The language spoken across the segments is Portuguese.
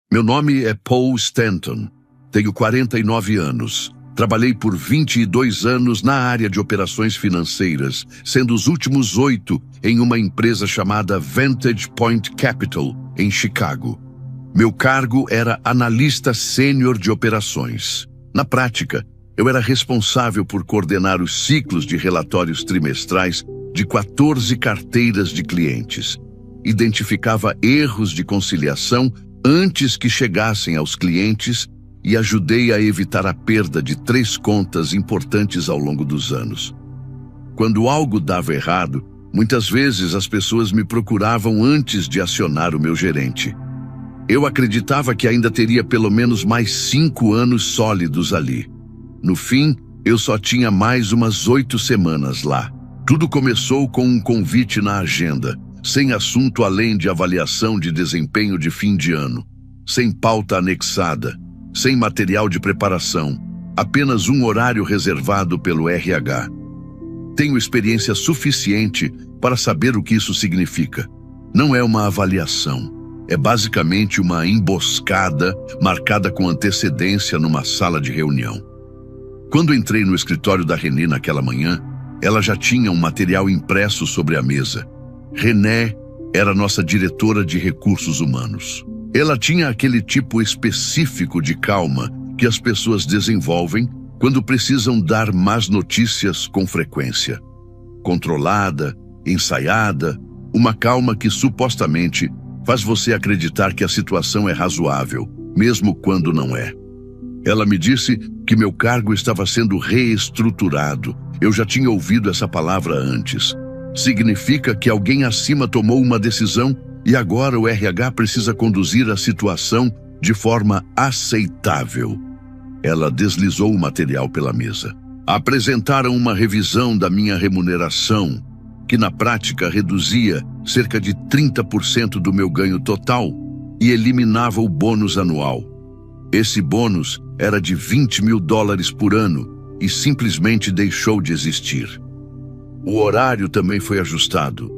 Meu nome é Paul Stanton. Tenho 49 anos. Trabalhei por 22 anos na área de operações financeiras, sendo os últimos 8 em uma empresa chamada Vantage Point Capital, em Chicago. Meu cargo era analista sênior de operações. Na prática, eu era responsável por coordenar os ciclos de relatórios trimestrais de 14 carteiras de clientes. Identificava erros de conciliação antes que chegassem aos clientes e ajudei a evitar a perda de 3 contas importantes ao longo dos anos. Quando algo dava errado, muitas vezes as pessoas me procuravam antes de acionar o meu gerente. Eu acreditava que ainda teria pelo menos mais 5 anos sólidos ali. No fim, eu só tinha mais umas 8 semanas lá. Tudo começou com um convite na agenda, sem assunto além de avaliação de desempenho de fim de ano, sem pauta anexada, sem material de preparação, apenas um horário reservado pelo RH. Tenho experiência suficiente para saber o que isso significa. Não é uma avaliação, é basicamente uma emboscada marcada com antecedência numa sala de reunião. Quando entrei no escritório da René naquela manhã, ela já tinha um material impresso sobre a mesa. René era nossa diretora de recursos humanos. Ela tinha aquele tipo específico de calma que as pessoas desenvolvem quando precisam dar más notícias com frequência. Controlada, ensaiada, uma calma que supostamente faz você acreditar que a situação é razoável, mesmo quando não é. Ela me disse que meu cargo estava sendo reestruturado. Eu já tinha ouvido essa palavra antes. Significa que alguém acima tomou uma decisão e agora o RH precisa conduzir a situação de forma aceitável. Ela deslizou o material pela mesa. Apresentaram uma revisão da minha remuneração, que na prática reduzia cerca de 30% do meu ganho total e eliminava o bônus anual. Esse bônus era de $20 mil por ano e simplesmente deixou de existir. O horário também foi ajustado.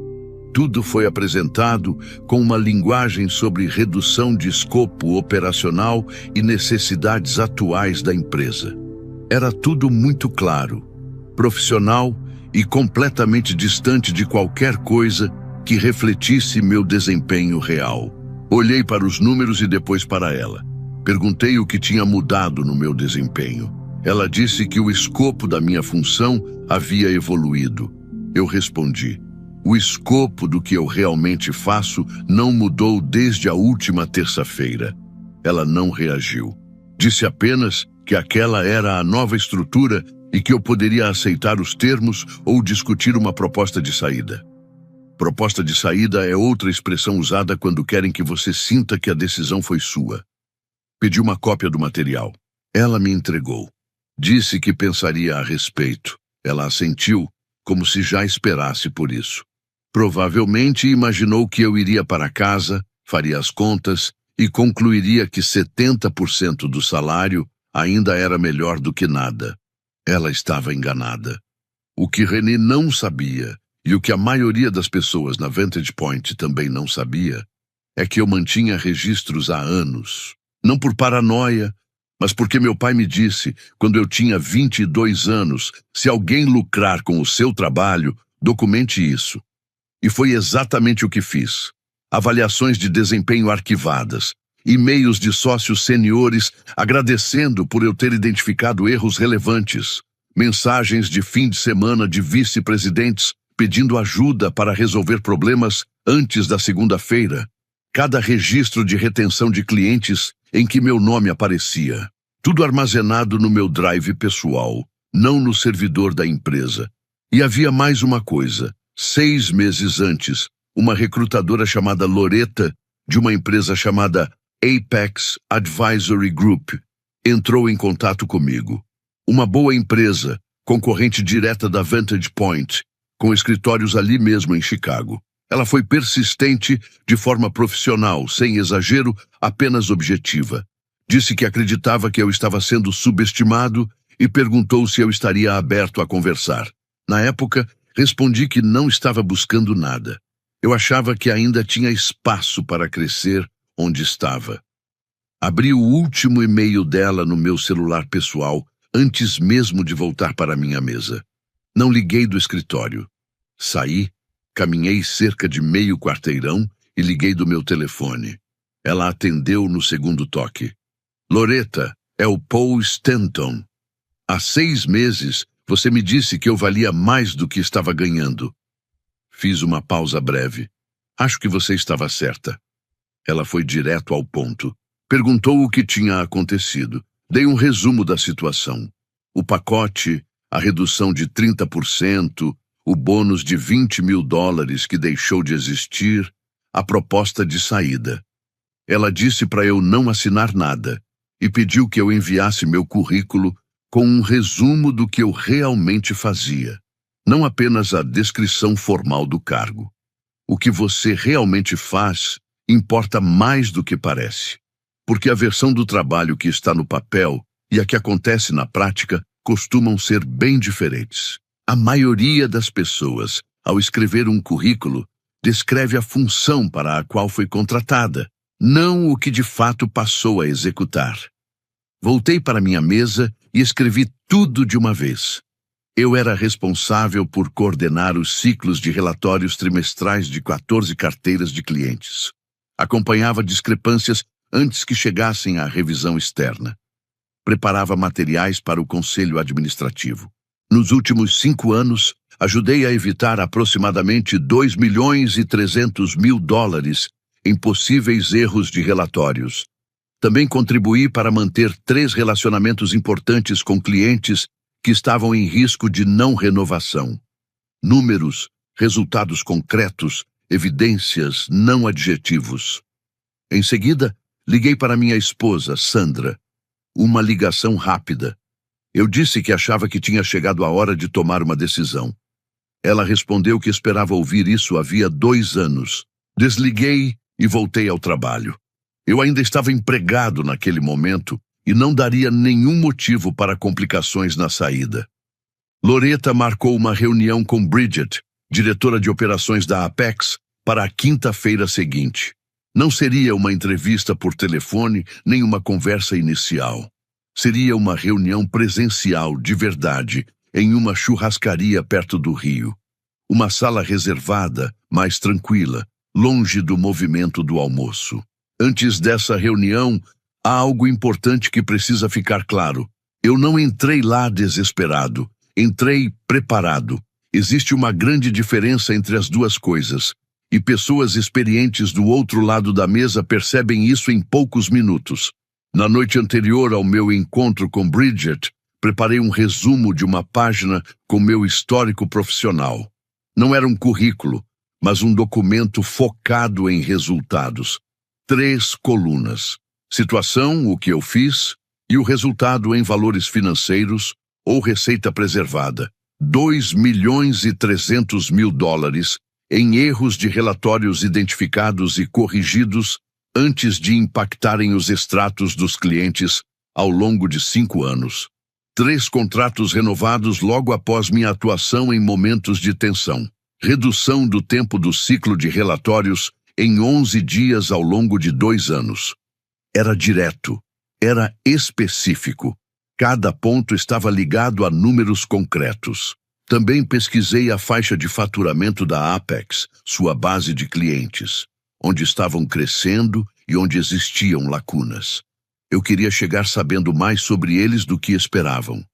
Tudo foi apresentado com uma linguagem sobre redução de escopo operacional e necessidades atuais da empresa. Era tudo muito claro, profissional e completamente distante de qualquer coisa que refletisse meu desempenho real. Olhei para os números e depois para ela. Perguntei o que tinha mudado no meu desempenho. Ela disse que o escopo da minha função havia evoluído. Eu respondi: o escopo do que eu realmente faço não mudou desde a última terça-feira. Ela não reagiu. Disse apenas que aquela era a nova estrutura e que eu poderia aceitar os termos ou discutir uma proposta de saída. Proposta de saída é outra expressão usada quando querem que você sinta que a decisão foi sua. Pedi uma cópia do material. Ela me entregou. Disse que pensaria a respeito. Ela assentiu, como se já esperasse por isso. Provavelmente imaginou que eu iria para casa, faria as contas e concluiria que 70% do salário ainda era melhor do que nada. Ela estava enganada. O que René não sabia, e o que a maioria das pessoas na Vantage Point também não sabia, é que eu mantinha registros há anos. Não por paranoia, mas porque meu pai me disse, quando eu tinha 22 anos, se alguém lucrar com o seu trabalho, documente isso. E foi exatamente o que fiz. Avaliações de desempenho arquivadas, e-mails de sócios seniores agradecendo por eu ter identificado erros relevantes, mensagens de fim de semana de vice-presidentes pedindo ajuda para resolver problemas antes da segunda-feira, cada registro de retenção de clientes em que meu nome aparecia. Tudo armazenado no meu drive pessoal, não no servidor da empresa. E havia mais uma coisa. 6 meses antes, uma recrutadora chamada Loretta, de uma empresa chamada Apex Advisory Group, entrou em contato comigo. Uma boa empresa, concorrente direta da Vantage Point, com escritórios ali mesmo em Chicago. Ela foi persistente de forma profissional, sem exagero, apenas objetiva. Disse que acreditava que eu estava sendo subestimado e perguntou se eu estaria aberto a conversar. Na época, respondi que não estava buscando nada. Eu achava que ainda tinha espaço para crescer onde estava. Abri o último e-mail dela no meu celular pessoal antes mesmo de voltar para minha mesa. Não liguei do escritório. Saí, caminhei cerca de meio quarteirão e liguei do meu telefone. Ela atendeu no segundo toque. Loretta, é o Paul Stanton. Há 6 meses, você me disse que eu valia mais do que estava ganhando. Fiz uma pausa breve. Acho que você estava certa. Ela foi direto ao ponto. Perguntou o que tinha acontecido. Dei um resumo da situação. O pacote, a redução de 30%, o bônus de $20 mil que deixou de existir, a proposta de saída. Ela disse para eu não assinar nada e pediu que eu enviasse meu currículo com um resumo do que eu realmente fazia, não apenas a descrição formal do cargo. O que você realmente faz importa mais do que parece, porque a versão do trabalho que está no papel e a que acontece na prática costumam ser bem diferentes. A maioria das pessoas, ao escrever um currículo, descreve a função para a qual foi contratada, não o que de fato passou a executar. Voltei para minha mesa e escrevi tudo de uma vez. Eu era responsável por coordenar os ciclos de relatórios trimestrais de 14 carteiras de clientes. Acompanhava discrepâncias antes que chegassem à revisão externa. Preparava materiais para o conselho administrativo. Nos últimos 5 anos, ajudei a evitar aproximadamente $2.300.000 em possíveis erros de relatórios. Também contribuí para manter 3 relacionamentos importantes com clientes que estavam em risco de não renovação. Números, resultados concretos, evidências, não adjetivos. Em seguida, liguei para minha esposa, Sandra. Uma ligação rápida. Eu disse que achava que tinha chegado a hora de tomar uma decisão. Ela respondeu que esperava ouvir isso havia 2 anos. Desliguei e voltei ao trabalho. Eu ainda estava empregado naquele momento e não daria nenhum motivo para complicações na saída. Loretta marcou uma reunião com Bridget, diretora de operações da Apex, para a quinta-feira seguinte. Não seria uma entrevista por telefone nem uma conversa inicial. Seria uma reunião presencial de verdade, em uma churrascaria perto do rio. Uma sala reservada, mais tranquila, longe do movimento do almoço. Antes dessa reunião, há algo importante que precisa ficar claro. Eu não entrei lá desesperado, entrei preparado. Existe uma grande diferença entre as duas coisas, e pessoas experientes do outro lado da mesa percebem isso em poucos minutos. Na noite anterior ao meu encontro com Bridget, preparei um resumo de uma página com meu histórico profissional. Não era um currículo, mas um documento focado em resultados. 3 colunas. Situação, o que eu fiz, e o resultado em valores financeiros ou receita preservada. $2.300.000 em erros de relatórios identificados e corrigidos antes de impactarem os extratos dos clientes ao longo de 5 anos. 3 contratos renovados logo após minha atuação em momentos de tensão. Redução do tempo do ciclo de relatórios em 11 dias ao longo de 2 anos. Era direto, era específico. Cada ponto estava ligado a números concretos. Também pesquisei a faixa de faturamento da Apex, sua base de clientes, onde estavam crescendo e onde existiam lacunas. Eu queria chegar sabendo mais sobre eles do que esperavam.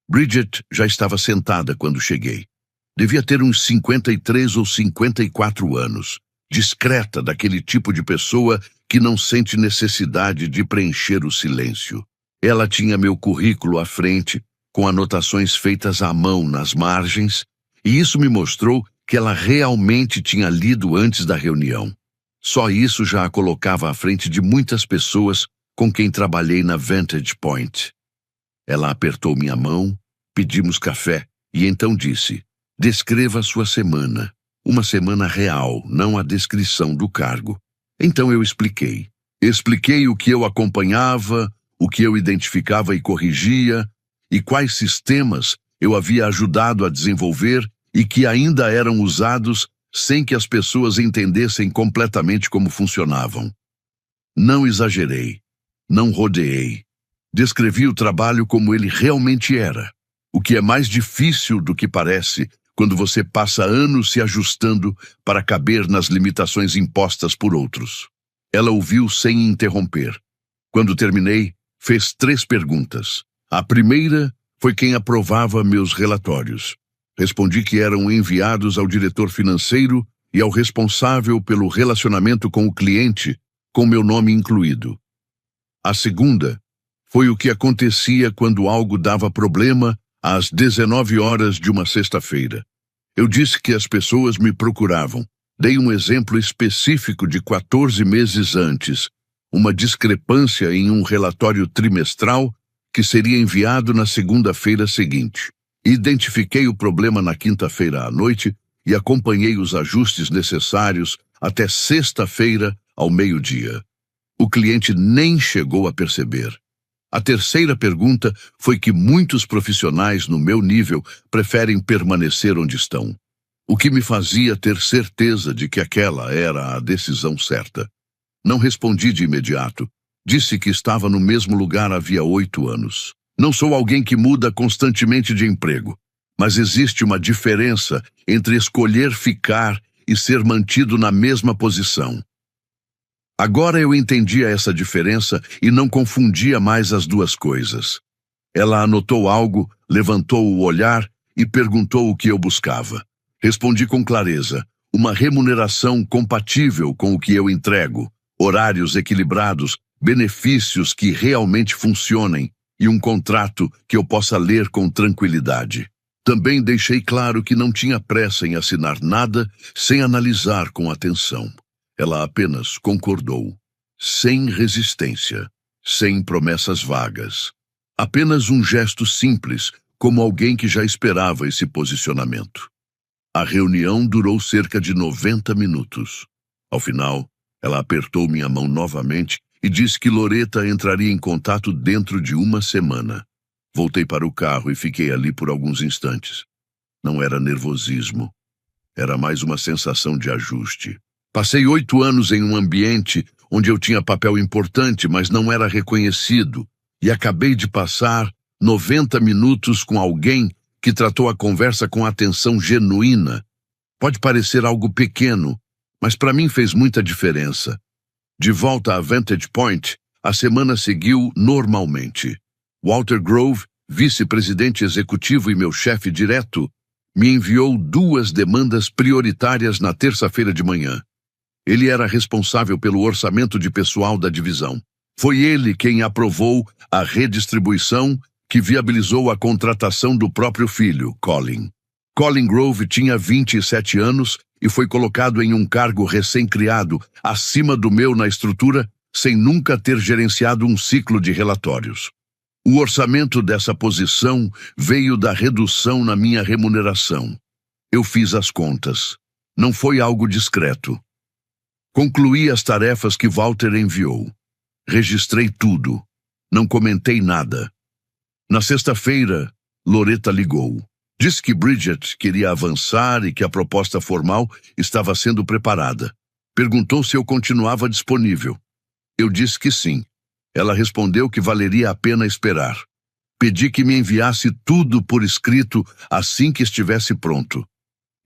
Bridget já estava sentada quando cheguei. Devia ter uns 53 ou 54 anos, discreta, daquele tipo de pessoa que não sente necessidade de preencher o silêncio. Ela tinha meu currículo à frente, com anotações feitas à mão nas margens, e isso me mostrou que ela realmente tinha lido antes da reunião. Só isso já a colocava à frente de muitas pessoas com quem trabalhei na Vantage Point. Ela apertou minha mão, pedimos café e então disse: descreva sua semana. Uma semana real, não a descrição do cargo. Então eu expliquei. Expliquei o que eu acompanhava, o que eu identificava e corrigia, e quais sistemas eu havia ajudado a desenvolver e que ainda eram usados sem que as pessoas entendessem completamente como funcionavam. Não exagerei. Não rodeei. Descrevi o trabalho como ele realmente era, o que é mais difícil do que parece quando você passa anos se ajustando para caber nas limitações impostas por outros. Ela ouviu sem interromper. Quando terminei, fez 3 perguntas. A primeira foi quem aprovava meus relatórios. Respondi que eram enviados ao diretor financeiro e ao responsável pelo relacionamento com o cliente, com meu nome incluído. A segunda foi o que acontecia quando algo dava problema às 19 horas de uma sexta-feira. Eu disse que as pessoas me procuravam. Dei um exemplo específico de 14 meses antes, uma discrepância em um relatório trimestral que seria enviado na segunda-feira seguinte. Identifiquei o problema na quinta-feira à noite e acompanhei os ajustes necessários até sexta-feira ao meio-dia. O cliente nem chegou a perceber. A terceira pergunta foi que muitos profissionais no meu nível preferem permanecer onde estão, o que me fazia ter certeza de que aquela era a decisão certa. Não respondi de imediato. Disse que estava no mesmo lugar havia 8 anos. Não sou alguém que muda constantemente de emprego, mas existe uma diferença entre escolher ficar e ser mantido na mesma posição. Agora eu entendia essa diferença e não confundia mais as duas coisas. Ela anotou algo, levantou o olhar e perguntou o que eu buscava. Respondi com clareza: uma remuneração compatível com o que eu entrego, horários equilibrados, benefícios que realmente funcionem e um contrato que eu possa ler com tranquilidade. Também deixei claro que não tinha pressa em assinar nada sem analisar com atenção. Ela apenas concordou, sem resistência, sem promessas vagas. Apenas um gesto simples, como alguém que já esperava esse posicionamento. A reunião durou cerca de 90 minutos. Ao final, ela apertou minha mão novamente e disse que Loretta entraria em contato dentro de 1 semana. Voltei para o carro e fiquei ali por alguns instantes. Não era nervosismo. Era mais uma sensação de ajuste. Passei 8 anos em um ambiente onde eu tinha papel importante, mas não era reconhecido, e acabei de passar 90 minutos com alguém que tratou a conversa com atenção genuína. Pode parecer algo pequeno, mas para mim fez muita diferença. De volta à Vantage Point, a semana seguiu normalmente. Walter Grove, vice-presidente executivo e meu chefe direto, me enviou 2 demandas prioritárias na terça-feira de manhã. Ele era responsável pelo orçamento de pessoal da divisão. Foi ele quem aprovou a redistribuição que viabilizou a contratação do próprio filho, Colin. Colin Grove tinha 27 anos e foi colocado em um cargo recém-criado, acima do meu na estrutura, sem nunca ter gerenciado um ciclo de relatórios. O orçamento dessa posição veio da redução na minha remuneração. Eu fiz as contas. Não foi algo discreto. Concluí as tarefas que Walter enviou. Registrei tudo. Não comentei nada. Na sexta-feira, Loretta ligou. Disse que Bridget queria avançar e que a proposta formal estava sendo preparada. Perguntou se eu continuava disponível. Eu disse que sim. Ela respondeu que valeria a pena esperar. Pedi que me enviasse tudo por escrito assim que estivesse pronto.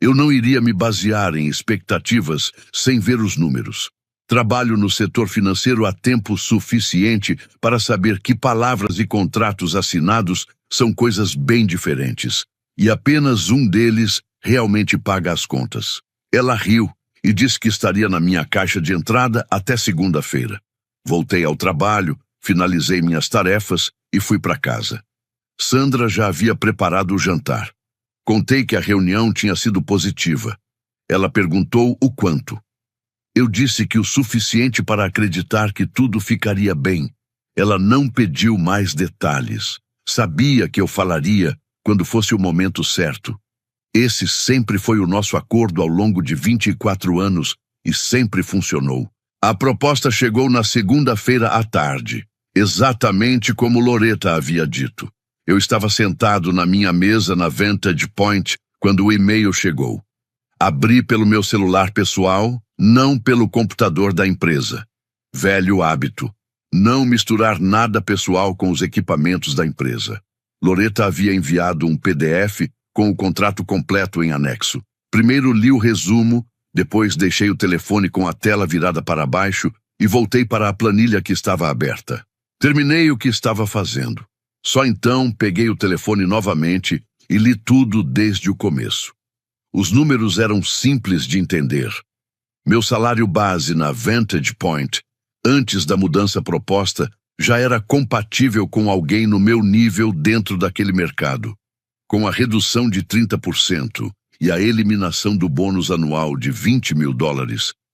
Eu não iria me basear em expectativas sem ver os números. Trabalho no setor financeiro há tempo suficiente para saber que palavras e contratos assinados são coisas bem diferentes. E apenas um deles realmente paga as contas. Ela riu e disse que estaria na minha caixa de entrada até segunda-feira. Voltei ao trabalho, finalizei minhas tarefas e fui para casa. Sandra já havia preparado o jantar. Contei que a reunião tinha sido positiva. Ela perguntou o quanto. Eu disse que o suficiente para acreditar que tudo ficaria bem. Ela não pediu mais detalhes. Sabia que eu falaria quando fosse o momento certo. Esse sempre foi o nosso acordo ao longo de 24 anos e sempre funcionou. A proposta chegou na segunda-feira à tarde, exatamente como Loretta havia dito. Eu estava sentado na minha mesa na Vantage Point quando o e-mail chegou. Abri pelo meu celular pessoal, não pelo computador da empresa. Velho hábito. Não misturar nada pessoal com os equipamentos da empresa. Loretta havia enviado um PDF com o contrato completo em anexo. Primeiro li o resumo, depois deixei o telefone com a tela virada para baixo e voltei para a planilha que estava aberta. Terminei o que estava fazendo. Só então peguei o telefone novamente e li tudo desde o começo. Os números eram simples de entender. Meu salário base na Vantage Point, antes da mudança proposta, já era compatível com alguém no meu nível dentro daquele mercado. Com a redução de 30% e a eliminação do bônus anual de $20 mil,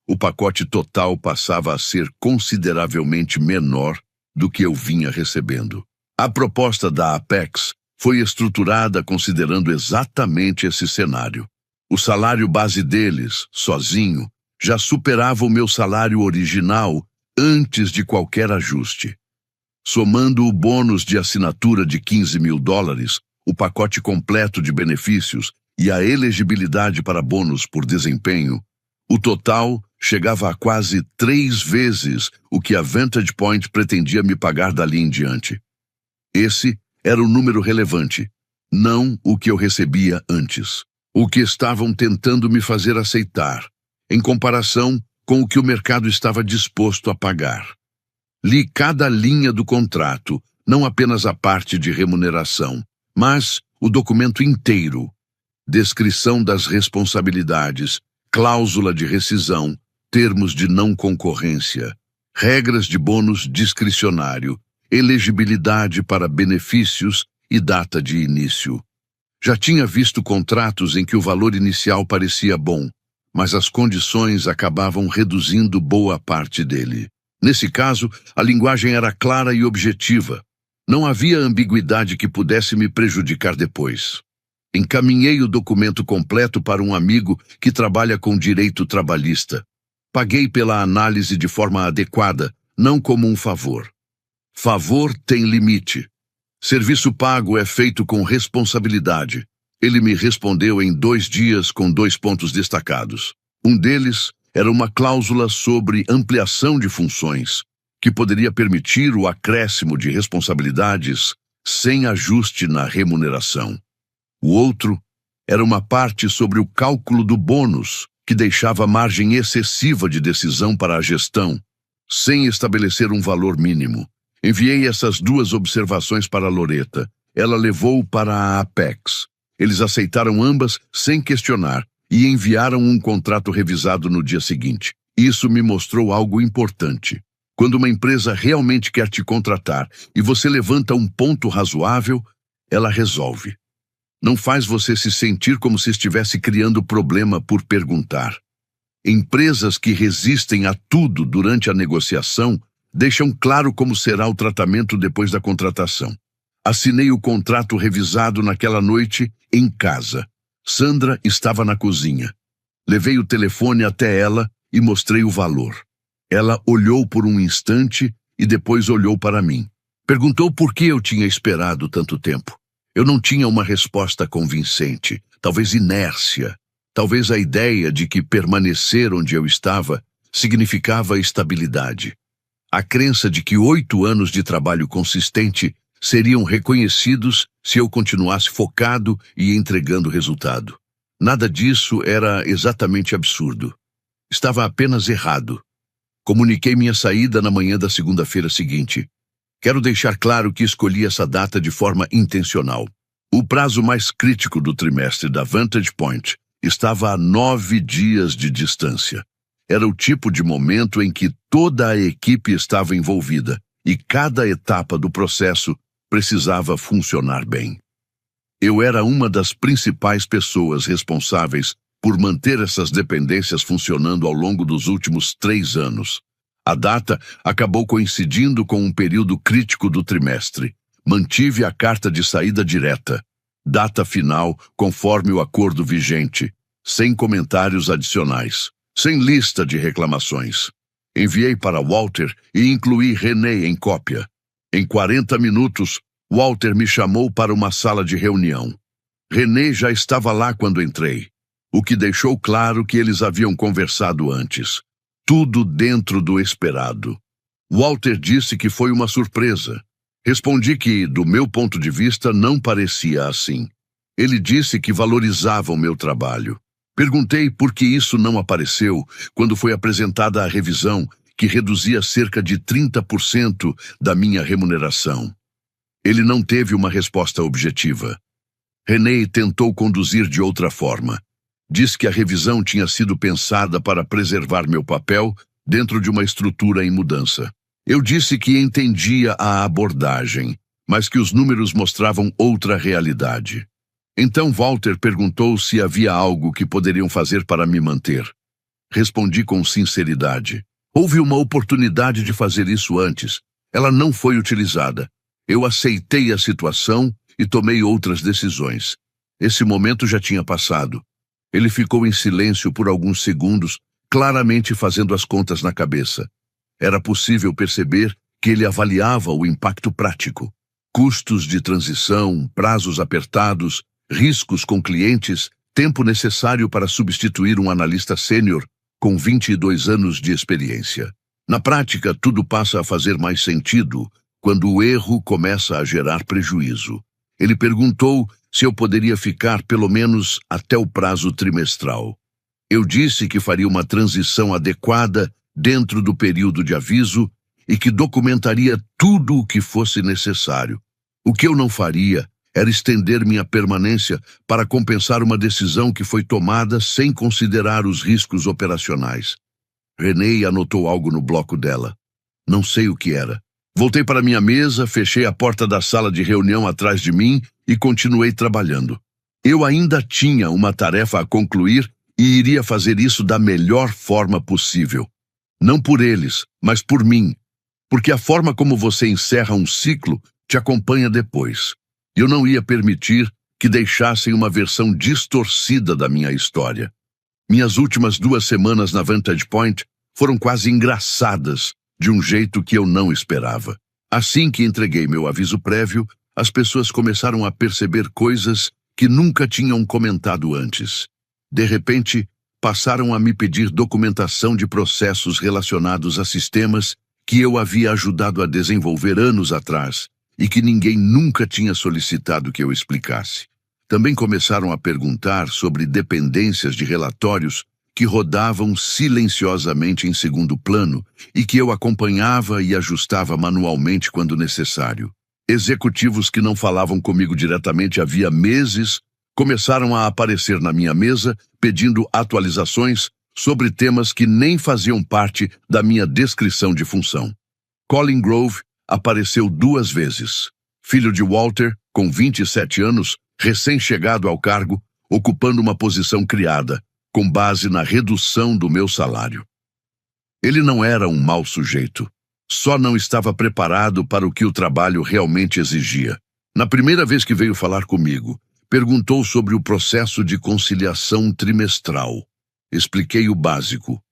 o pacote total passava a ser consideravelmente menor do que eu vinha recebendo. A proposta da Apex foi estruturada considerando exatamente esse cenário. O salário base deles, sozinho, já superava o meu salário original antes de qualquer ajuste. Somando o bônus de assinatura de $15 mil, o pacote completo de benefícios e a elegibilidade para bônus por desempenho, o total chegava a quase 3 vezes o que a Vantage Point pretendia me pagar dali em diante. Esse era o número relevante, não o que eu recebia antes. O que estavam tentando me fazer aceitar, em comparação com o que o mercado estava disposto a pagar. Li cada linha do contrato, não apenas a parte de remuneração, mas o documento inteiro. Descrição das responsabilidades, cláusula de rescisão, termos de não concorrência, regras de bônus discricionário, elegibilidade para benefícios e data de início. Já tinha visto contratos em que o valor inicial parecia bom, mas as condições acabavam reduzindo boa parte dele. Nesse caso, a linguagem era clara e objetiva. Não havia ambiguidade que pudesse me prejudicar depois. Encaminhei o documento completo para um amigo que trabalha com direito trabalhista. Paguei pela análise de forma adequada, não como um favor. Favor tem limite. Serviço pago é feito com responsabilidade. Ele me respondeu em 2 dias com 2 pontos destacados. Um deles era uma cláusula sobre ampliação de funções, que poderia permitir o acréscimo de responsabilidades sem ajuste na remuneração. O outro era uma parte sobre o cálculo do bônus, que deixava margem excessiva de decisão para a gestão, sem estabelecer um valor mínimo. Enviei essas 2 observações para Loretta. Ela levou para a Apex. Eles aceitaram ambas sem questionar e enviaram um contrato revisado no dia seguinte. Isso me mostrou algo importante. Quando uma empresa realmente quer te contratar e você levanta um ponto razoável, ela resolve. Não faz você se sentir como se estivesse criando problema por perguntar. Empresas que resistem a tudo durante a negociação deixam claro como será o tratamento depois da contratação. Assinei o contrato revisado naquela noite em casa. Sandra estava na cozinha. Levei o telefone até ela e mostrei o valor. Ela olhou por um instante e depois olhou para mim. Perguntou por que eu tinha esperado tanto tempo. Eu não tinha uma resposta convincente, talvez inércia, talvez a ideia de que permanecer onde eu estava significava estabilidade. A crença de que 8 anos de trabalho consistente seriam reconhecidos se eu continuasse focado e entregando resultado. Nada disso era exatamente absurdo. Estava apenas errado. Comuniquei minha saída na manhã da segunda-feira seguinte. Quero deixar claro que escolhi essa data de forma intencional. O prazo mais crítico do trimestre da Vantage Point estava a 9 dias de distância. Era o tipo de momento em que toda a equipe estava envolvida e cada etapa do processo precisava funcionar bem. Eu era uma das principais pessoas responsáveis por manter essas dependências funcionando ao longo dos últimos 3 anos. A data acabou coincidindo com um período crítico do trimestre. Mantive a carta de saída direta. Data final conforme o acordo vigente, sem comentários adicionais, sem lista de reclamações. Enviei para Walter e incluí René em cópia. Em 40 minutos, Walter me chamou para uma sala de reunião. René já estava lá quando entrei, o que deixou claro que eles haviam conversado antes. Tudo dentro do esperado. Walter disse que foi uma surpresa. Respondi que, do meu ponto de vista, não parecia assim. Ele disse que valorizava o meu trabalho. Perguntei por que isso não apareceu quando foi apresentada a revisão, que reduzia cerca de 30% da minha remuneração. Ele não teve uma resposta objetiva. René tentou conduzir de outra forma. Disse que a revisão tinha sido pensada para preservar meu papel dentro de uma estrutura em mudança. Eu disse que entendia a abordagem, mas que os números mostravam outra realidade. Então Walter perguntou se havia algo que poderiam fazer para me manter. Respondi com sinceridade. Houve uma oportunidade de fazer isso antes. Ela não foi utilizada. Eu aceitei a situação e tomei outras decisões. Esse momento já tinha passado. Ele ficou em silêncio por alguns segundos, claramente fazendo as contas na cabeça. Era possível perceber que ele avaliava o impacto prático. Custos de transição, prazos apertados, riscos com clientes, tempo necessário para substituir um analista sênior com 22 anos de experiência. Na prática, tudo passa a fazer mais sentido quando o erro começa a gerar prejuízo. Ele perguntou se eu poderia ficar pelo menos até o prazo trimestral. Eu disse que faria uma transição adequada dentro do período de aviso e que documentaria tudo o que fosse necessário. O que eu não faria era estender minha permanência para compensar uma decisão que foi tomada sem considerar os riscos operacionais. René anotou algo no bloco dela. Não sei o que era. Voltei para minha mesa, fechei a porta da sala de reunião atrás de mim e continuei trabalhando. Eu ainda tinha uma tarefa a concluir e iria fazer isso da melhor forma possível. Não por eles, mas por mim. Porque a forma como você encerra um ciclo te acompanha depois. Eu não ia permitir que deixassem uma versão distorcida da minha história. Minhas últimas 2 semanas na Vantage Point foram quase engraçadas, de um jeito que eu não esperava. Assim que entreguei meu aviso prévio, as pessoas começaram a perceber coisas que nunca tinham comentado antes. De repente, passaram a me pedir documentação de processos relacionados a sistemas que eu havia ajudado a desenvolver anos atrás e que ninguém nunca tinha solicitado que eu explicasse. Também começaram a perguntar sobre dependências de relatórios que rodavam silenciosamente em segundo plano e que eu acompanhava e ajustava manualmente quando necessário. Executivos que não falavam comigo diretamente havia meses começaram a aparecer na minha mesa pedindo atualizações sobre temas que nem faziam parte da minha descrição de função. Colin Grove apareceu 2 vezes. Filho de Walter, com 27 anos, recém-chegado ao cargo, ocupando uma posição criada, com base na redução do meu salário. Ele não era um mau sujeito, só não estava preparado para o que o trabalho realmente exigia. Na primeira vez que veio falar comigo, perguntou sobre o processo de conciliação trimestral. Expliquei o básico.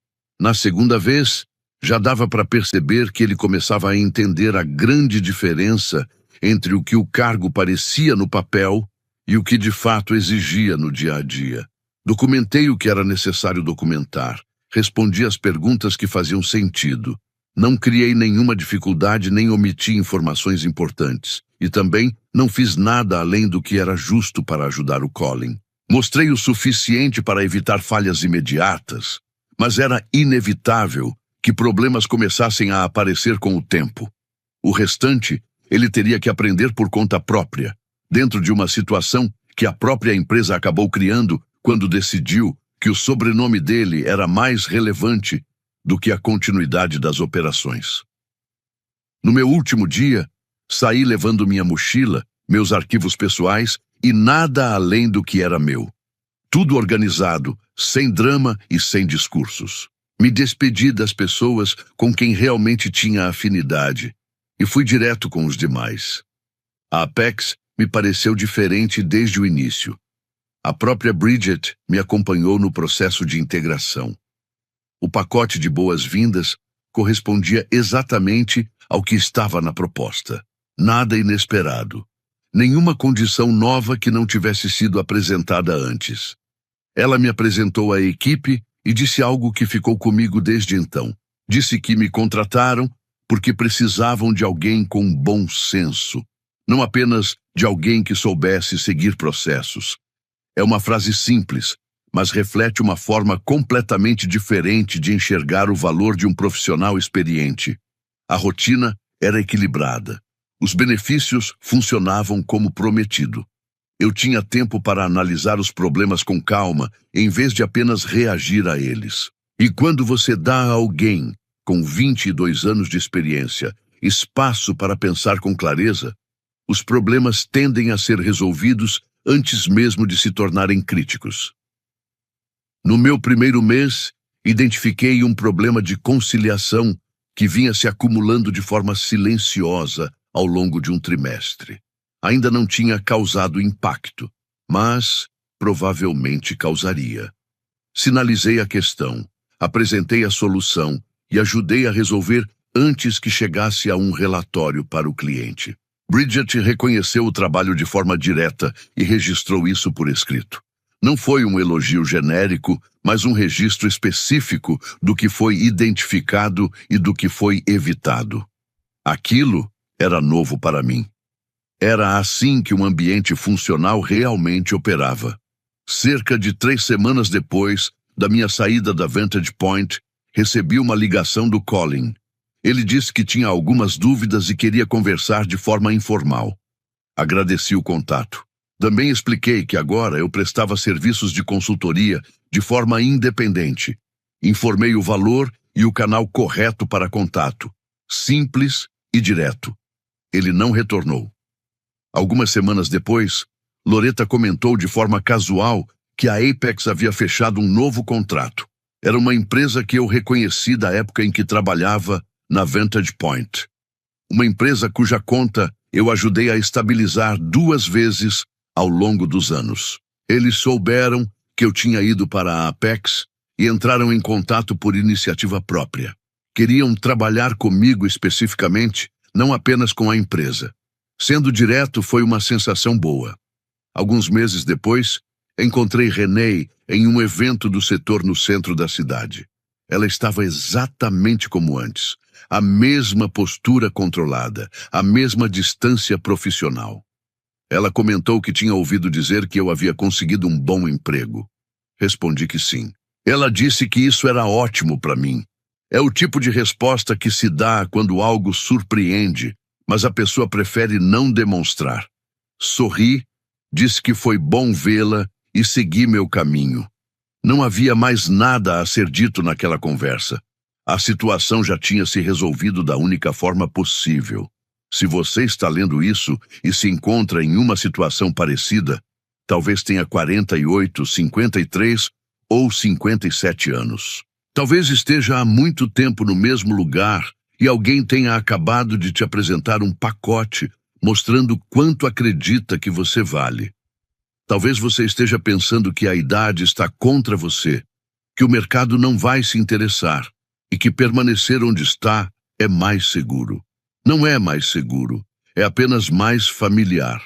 Na segunda vez, já dava para perceber que ele começava a entender a grande diferença entre o que o cargo parecia no papel e o que de fato exigia no dia a dia. Documentei o que era necessário documentar. Respondi às perguntas que faziam sentido. Não criei nenhuma dificuldade nem omiti informações importantes. E também não fiz nada além do que era justo para ajudar o Colin. Mostrei o suficiente para evitar falhas imediatas, mas era inevitável que problemas começassem a aparecer com o tempo. O restante, ele teria que aprender por conta própria, dentro de uma situação que a própria empresa acabou criando quando decidiu que o sobrenome dele era mais relevante do que a continuidade das operações. No meu último dia, saí levando minha mochila, meus arquivos pessoais e nada além do que era meu. Tudo organizado, sem drama e sem discursos. Me despedi das pessoas com quem realmente tinha afinidade e fui direto com os demais. A Apex me pareceu diferente desde o início. A própria Bridget me acompanhou no processo de integração. O pacote de boas-vindas correspondia exatamente ao que estava na proposta. Nada inesperado. Nenhuma condição nova que não tivesse sido apresentada antes. Ela me apresentou a equipe e disse algo que ficou comigo desde então. Disse que me contrataram porque precisavam de alguém com bom senso, não apenas de alguém que soubesse seguir processos. É uma frase simples, mas reflete uma forma completamente diferente de enxergar o valor de um profissional experiente. A rotina era equilibrada. Os benefícios funcionavam como prometido. Eu tinha tempo para analisar os problemas com calma, em vez de apenas reagir a eles. E quando você dá a alguém com 22 anos de experiência espaço para pensar com clareza, os problemas tendem a ser resolvidos antes mesmo de se tornarem críticos. No meu primeiro mês, identifiquei um problema de conciliação que vinha se acumulando de forma silenciosa ao longo de um trimestre. Ainda não tinha causado impacto, mas provavelmente causaria. Sinalizei a questão, apresentei a solução e ajudei a resolver antes que chegasse a um relatório para o cliente. Bridget reconheceu o trabalho de forma direta e registrou isso por escrito. Não foi um elogio genérico, mas um registro específico do que foi identificado e do que foi evitado. Aquilo era novo para mim. Era assim que um ambiente funcional realmente operava. Cerca de 3 semanas depois da minha saída da Vantage Point, recebi uma ligação do Colin. Ele disse que tinha algumas dúvidas e queria conversar de forma informal. Agradeci o contato. Também expliquei que agora eu prestava serviços de consultoria de forma independente. Informei o valor e o canal correto para contato. Simples e direto. Ele não retornou. Algumas semanas depois, Loretta comentou de forma casual que a Apex havia fechado um novo contrato. Era uma empresa que eu reconheci da época em que trabalhava na Vantage Point. Uma empresa cuja conta eu ajudei a estabilizar 2 vezes ao longo dos anos. Eles souberam que eu tinha ido para a Apex e entraram em contato por iniciativa própria. Queriam trabalhar comigo especificamente, não apenas com a empresa. Sendo direto, foi uma sensação boa. Alguns meses depois, encontrei Renee em um evento do setor no centro da cidade. Ela estava exatamente como antes, a mesma postura controlada, a mesma distância profissional. Ela comentou que tinha ouvido dizer que eu havia conseguido um bom emprego. Respondi que sim. Ela disse que isso era ótimo para mim. É o tipo de resposta que se dá quando algo surpreende, mas a pessoa prefere não demonstrar. Sorri, disse que foi bom vê-la e segui meu caminho. Não havia mais nada a ser dito naquela conversa. A situação já tinha se resolvido da única forma possível. Se você está lendo isso e se encontra em uma situação parecida, talvez tenha 48, 53 ou 57 anos. Talvez esteja há muito tempo no mesmo lugar e alguém tenha acabado de te apresentar um pacote mostrando quanto acredita que você vale. Talvez você esteja pensando que a idade está contra você, que o mercado não vai se interessar e que permanecer onde está é mais seguro. Não é mais seguro, é apenas mais familiar.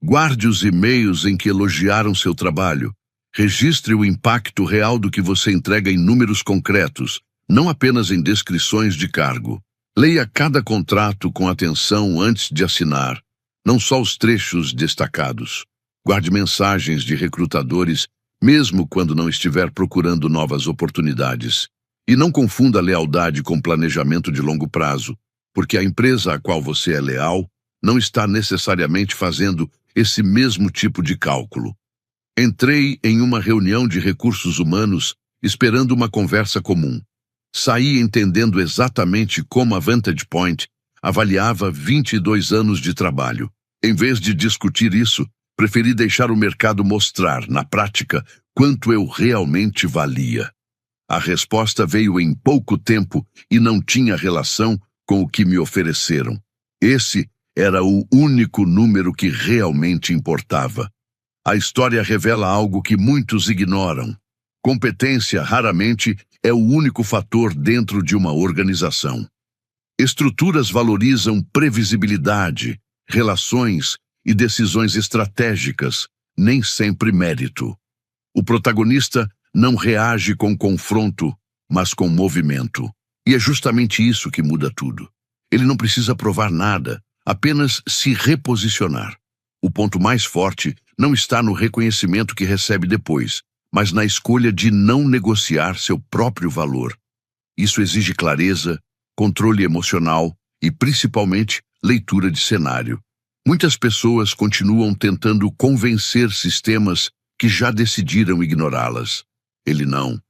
Guarde os e-mails em que elogiaram seu trabalho. Registre o impacto real do que você entrega em números concretos, não apenas em descrições de cargo. Leia cada contrato com atenção antes de assinar, não só os trechos destacados. Guarde mensagens de recrutadores, mesmo quando não estiver procurando novas oportunidades. E não confunda lealdade com planejamento de longo prazo, porque a empresa a qual você é leal não está necessariamente fazendo esse mesmo tipo de cálculo. Entrei em uma reunião de recursos humanos esperando uma conversa comum. Saí entendendo exatamente como a Vantage Point avaliava 22 anos de trabalho. Em vez de discutir isso, preferi deixar o mercado mostrar, na prática, quanto eu realmente valia. A resposta veio em pouco tempo e não tinha relação com o que me ofereceram. Esse era o único número que realmente importava. A história revela algo que muitos ignoram. Competência raramente é o único fator dentro de uma organização. Estruturas valorizam previsibilidade, relações e decisões estratégicas, nem sempre mérito. O protagonista não reage com confronto, mas com movimento. E é justamente isso que muda tudo. Ele não precisa provar nada, apenas se reposicionar. O ponto mais forte não está no reconhecimento que recebe depois, mas na escolha de não negociar seu próprio valor. Isso exige clareza, controle emocional e, principalmente, leitura de cenário. Muitas pessoas continuam tentando convencer sistemas que já decidiram ignorá-las. Ele não.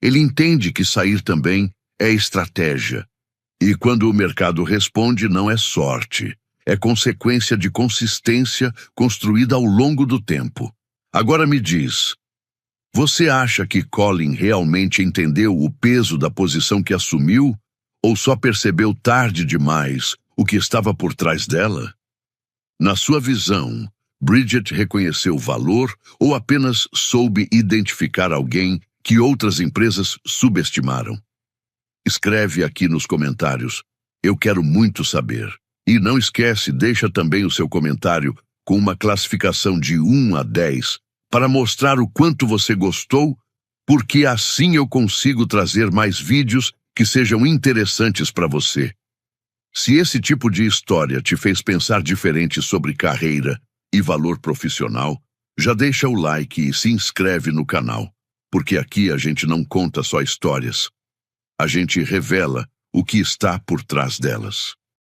Ele entende que sair também é estratégia. E quando o mercado responde, não é sorte. É consequência de consistência construída ao longo do tempo. Agora me diz, você acha que Colin realmente entendeu o peso da posição que assumiu ou só percebeu tarde demais o que estava por trás dela? Na sua visão, Bridget reconheceu o valor ou apenas soube identificar alguém que outras empresas subestimaram? Escreve aqui nos comentários. Eu quero muito saber. E não esquece, deixa também o seu comentário com uma classificação de 1 a 10 para mostrar o quanto você gostou, porque assim eu consigo trazer mais vídeos que sejam interessantes para você. Se esse tipo de história te fez pensar diferente sobre carreira e valor profissional, já deixa o like e se inscreve no canal, porque aqui a gente não conta só histórias. A gente revela o que está por trás delas.